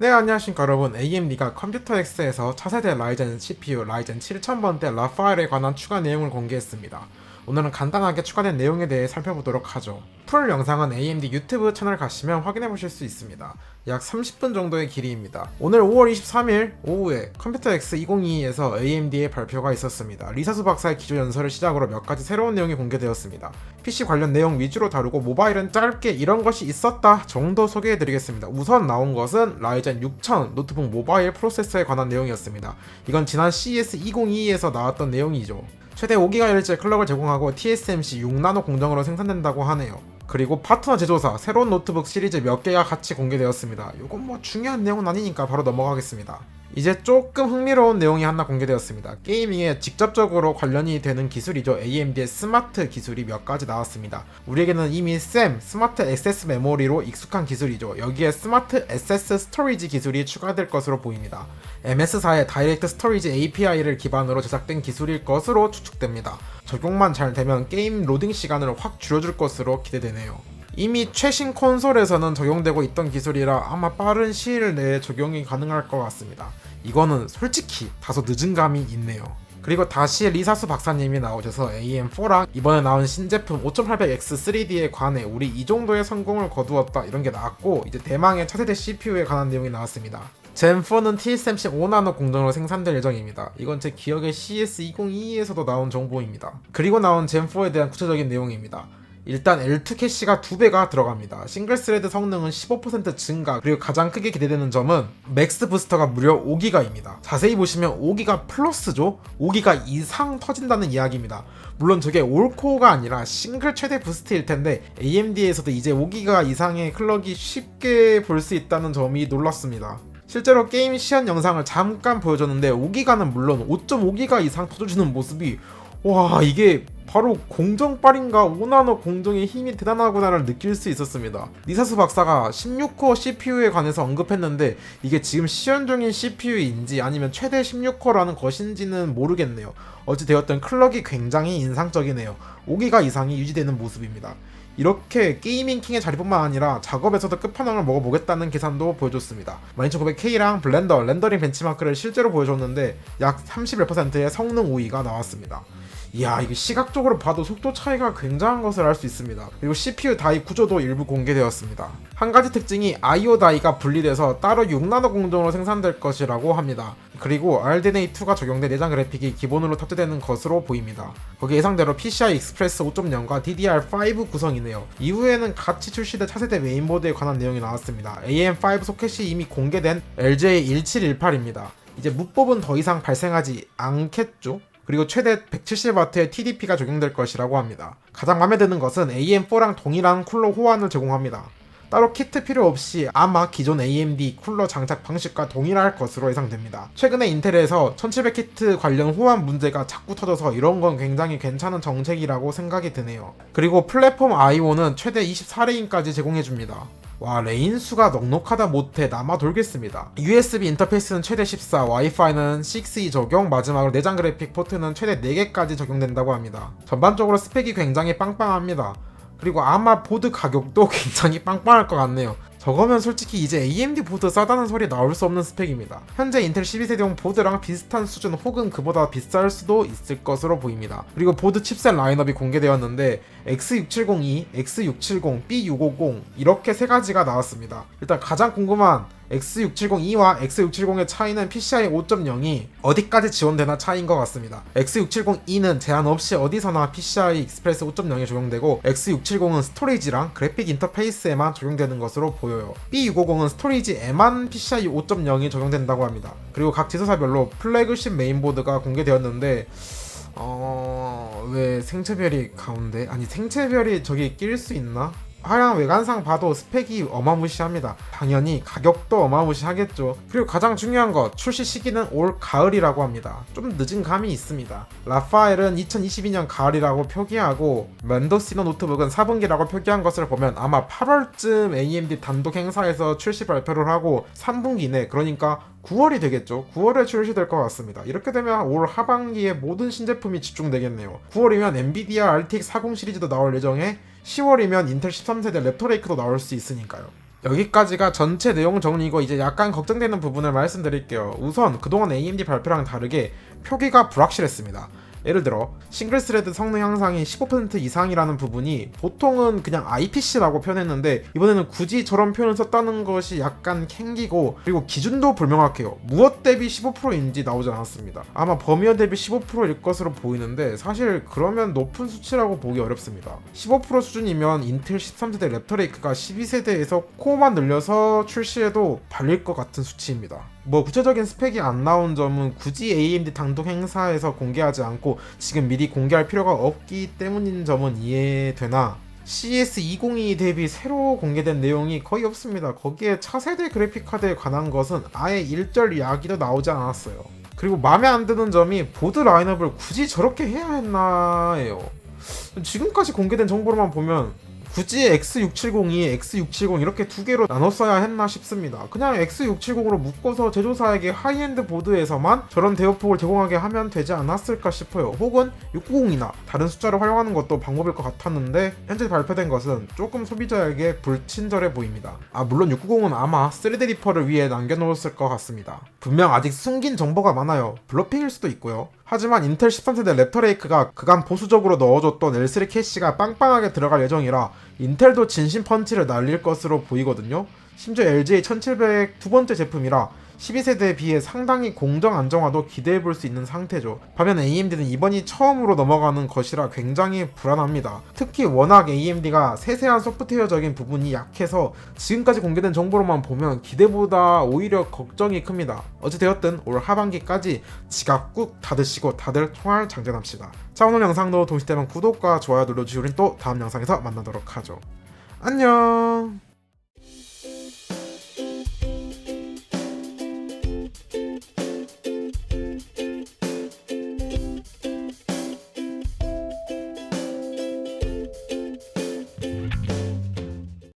네, 안녕하십니까 여러분. AMD가 컴퓨터 X에서 차세대 라이젠 CPU 라이젠 7000번대 라파엘에 관한 추가 내용을 공개했습니다. 오늘은 간단하게 추가된 내용에 대해 살펴보도록 하죠. 풀 영상은 AMD 유튜브 채널 가시면 확인해보실 수 있습니다. 약 30분 정도의 길이입니다. 오늘 5월 23일 오후에 컴퓨터 X 2022에서 AMD의 발표가 있었습니다. 리사수 박사의 기조 연설을 시작으로 몇 가지 새로운 내용이 공개되었습니다. PC 관련 내용 위주로 다루고 모바일은 짧게 이런 것이 있었다 정도 소개해드리겠습니다. 우선 나온 것은 라이젠 6000 노트북 모바일 프로세서에 관한 내용이었습니다. 이건 지난 CES 2022에서 나왔던 내용이죠. 최대 5GHz 클럭을 제공하고 TSMC 6나노 공정으로 생산된다고 하네요. 그리고 파트너 제조사 새로운 노트북 시리즈 몇 개가 같이 공개되었습니다. 이건 뭐 중요한 내용은 아니니까 바로 넘어가겠습니다. 이제 조금 흥미로운 내용이 하나 공개되었습니다. 게이밍에 직접적으로 관련이 되는 기술이죠. AMD의 스마트 기술이 몇 가지 나왔습니다. 우리에게는 이미 스마트 액세스 메모리로 익숙한 기술이죠. 여기에 스마트 액세스 스토리지 기술이 추가될 것으로 보입니다. MS사의 다이렉트 스토리지 API를 기반으로 제작된 기술일 것으로 추측됩니다. 적용만 잘 되면 게임 로딩 시간을 확 줄여줄 것으로 기대되네요. 이미 최신 콘솔에서는 적용되고 있던 기술이라 아마 빠른 시일 내에 적용이 가능할 것 같습니다. 이거는 솔직히 다소 늦은 감이 있네요. 그리고 다시 리사수 박사님이 나오셔서 AM4랑 이번에 나온 신제품 5800X 3D에 관해 우리 이 정도의 성공을 거두었다 이런 게 나왔고, 이제 대망의 차세대 CPU에 관한 내용이 나왔습니다. 젠4는 TSMC 5나노 공정으로 생산될 예정입니다. 이건 제 기억에 CS 2022에서도 나온 정보입니다. 그리고 나온 젠4에 대한 구체적인 내용입니다. 일단 L2 캐시가 2배가 들어갑니다. 싱글 스레드 성능은 15% 증가, 그리고 가장 크게 기대되는 점은 맥스 부스터가 무려 5기가입니다. 자세히 보시면 5기가 플러스죠? 5기가 이상 터진다는 이야기입니다. 물론 저게 올코어가 아니라 싱글 최대 부스트일 텐데 AMD에서도 이제 5기가 이상의 클럭이 쉽게 볼 수 있다는 점이 놀랐습니다. 실제로 게임 시연 영상을 잠깐 보여줬는데 5기가는 물론 5.5기가 이상 터져주는 모습이, 와, 이게 바로 공정빨인가 5나노 공정의 힘이 대단하구나를 느낄 수 있었습니다. 리사수 박사가 16코어 CPU에 관해서 언급했는데 이게 지금 시연 중인 CPU인지 아니면 최대 16코어라는 것인지는 모르겠네요. 어찌되었든 클럭이 굉장히 인상적이네요. 5기가 이상이 유지되는 모습입니다. 이렇게 게이밍 킹의 자리뿐만 아니라 작업에서도 끝판왕을 먹어보겠다는 계산도 보여줬습니다. 12900K랑 블렌더, 렌더링 벤치마크를 실제로 보여줬는데 약 31%의 성능 우위가 나왔습니다. 이야, 이게 시각적으로 봐도 속도 차이가 굉장한 것을 알 수 있습니다. 그리고 CPU 다이 구조도 일부 공개되었습니다. 한 가지 특징이 IO 다이가 분리돼서 따로 6나노 공정으로 생산될 것이라고 합니다. 그리고 RDNA2가 적용된 내장 그래픽이 기본으로 탑재되는 것으로 보입니다. 거기 예상대로 PCI Express 5.0과 DDR5 구성이네요. 이후에는 같이 출시된 차세대 메인보드에 관한 내용이 나왔습니다. AM5 소켓이 이미 공개된 LJ1718입니다. 이제 묻법은 더 이상 발생하지 않겠죠? 그리고 최대 170W의 TDP가 적용될 것이라고 합니다. 가장 마음에 드는 것은 AM4랑 동일한 쿨러 호환을 제공합니다. 따로 키트 필요 없이 아마 기존 AMD 쿨러 장착 방식과 동일할 것으로 예상됩니다. 최근에 인텔에서 1700 키트 관련 호환 문제가 자꾸 터져서 이런 건 굉장히 괜찮은 정책이라고 생각이 드네요. 그리고 플랫폼 IO는 최대 24레인까지 제공해줍니다. 와, 레인 수가 넉넉하다 못해 남아 돌겠습니다. USB 인터페이스는 최대 14, 와이파이는 6E 적용, 마지막으로 내장 그래픽 포트는 최대 4개까지 적용된다고 합니다. 전반적으로 스펙이 굉장히 빵빵합니다. 그리고 아마 보드 가격도 굉장히 빵빵할 것 같네요. 저거면 솔직히 이제 AMD 보드 싸다는 소리 나올 수 없는 스펙입니다. 현재 인텔 12세대용 보드랑 비슷한 수준 혹은 그보다 비쌀 수도 있을 것으로 보입니다. 그리고 보드 칩셋 라인업이 공개되었는데 X670E, X670, B650 이렇게 세 가지가 나왔습니다. 일단 가장 궁금한 X670E와 X670의 차이는 PCI 5.0이 어디까지 지원되나 차이인 것 같습니다. X670E는 제한 없이 어디서나 PCI Express 5.0에 적용되고 X670은 스토리지랑 그래픽 인터페이스에만 적용되는 것으로 보여요. B650은 스토리지에만 PCI 5.0이 적용된다고 합니다. 그리고 각 제조사별로 플래그십 메인보드가 공개되었는데 왜 생체별이 가운데? 아니, 생체별이 저기 낄 수 있나? 하향 외관상 봐도 스펙이 어마무시합니다. 당연히 가격도 어마무시하겠죠. 그리고 가장 중요한 것, 출시 시기는 올 가을이라고 합니다. 좀 늦은 감이 있습니다. 라파엘은 2022년 가을이라고 표기하고 멘도시노 노트북은 4분기라고 표기한 것을 보면 아마 8월쯤 AMD 단독 행사에서 출시 발표를 하고 3분기 내, 그러니까 9월이 되겠죠. 9월에 출시될 것 같습니다. 이렇게 되면 올 하반기에 모든 신제품이 집중되겠네요. 9월이면 엔비디아 RTX 40 시리즈도 나올 예정에 10월이면 인텔 13세대 랩터레이크도 나올 수 있으니까요. 여기까지가 전체 내용 정리고 이제 약간 걱정되는 부분을 말씀드릴게요. 우선 그동안 AMD 발표랑 다르게 표기가 불확실했습니다. 예를 들어 싱글 스레드 성능 향상이 15% 이상이라는 부분이 보통은 그냥 IPC라고 표현했는데 이번에는 굳이 저런 표현을 썼다는 것이 약간 캥기고, 그리고 기준도 불명확해요. 무엇 대비 15%인지 나오지 않았습니다. 아마 범위어 대비 15%일 것으로 보이는데 사실 그러면 높은 수치라고 보기 어렵습니다. 15% 수준이면 인텔 13세대 랩터레이크가 12세대에서 코어만 늘려서 출시해도 발릴 것 같은 수치입니다. 뭐 구체적인 스펙이 안 나온 점은 굳이 AMD 단독 행사에서 공개하지 않고 지금 미리 공개할 필요가 없기 때문인 점은 이해되나, CS202 대비 새로 공개된 내용이 거의 없습니다. 거기에 차세대 그래픽카드에 관한 것은 아예 일절 이야기도 나오지 않았어요. 그리고 마음에 안 드는 점이 보드 라인업을 굳이 저렇게 해야 했나예요. 지금까지 공개된 정보로만 보면 굳이 X670이 X670 이렇게 두 개로 나눴어야 했나 싶습니다. 그냥 X670으로 묶어서 제조사에게 하이엔드 보드에서만 저런 대역폭을 제공하게 하면 되지 않았을까 싶어요. 혹은 690이나 다른 숫자를 활용하는 것도 방법일 것 같았는데 현재 발표된 것은 조금 소비자에게 불친절해 보입니다. 물론 690은 아마 3D 리퍼를 위해 남겨놓았을 것 같습니다. 분명 아직 숨긴 정보가 많아요. 블러핑일 수도 있고요. 하지만 인텔 13세대 랩터레이크가 그간 보수적으로 넣어줬던 L3 캐시가 빵빵하게 들어갈 예정이라 인텔도 진심 펀치를 날릴 것으로 보이거든요. 심지어 LGA 1700 두 번째 제품이라 12세대에 비해 상당히 공정 안정화도 기대해볼 수 있는 상태죠. 반면 AMD는 이번이 처음으로 넘어가는 것이라 굉장히 불안합니다. 특히 워낙 AMD가 세세한 소프트웨어적인 부분이 약해서 지금까지 공개된 정보로만 보면 기대보다 오히려 걱정이 큽니다. 어찌되었든 올 하반기까지 지갑 꾹 닫으시고 다들 총알 장전합시다. 자, 오늘 영상도 도시되면 구독과 좋아요 눌러주시고 우린 또 다음 영상에서 만나도록 하죠. 안녕.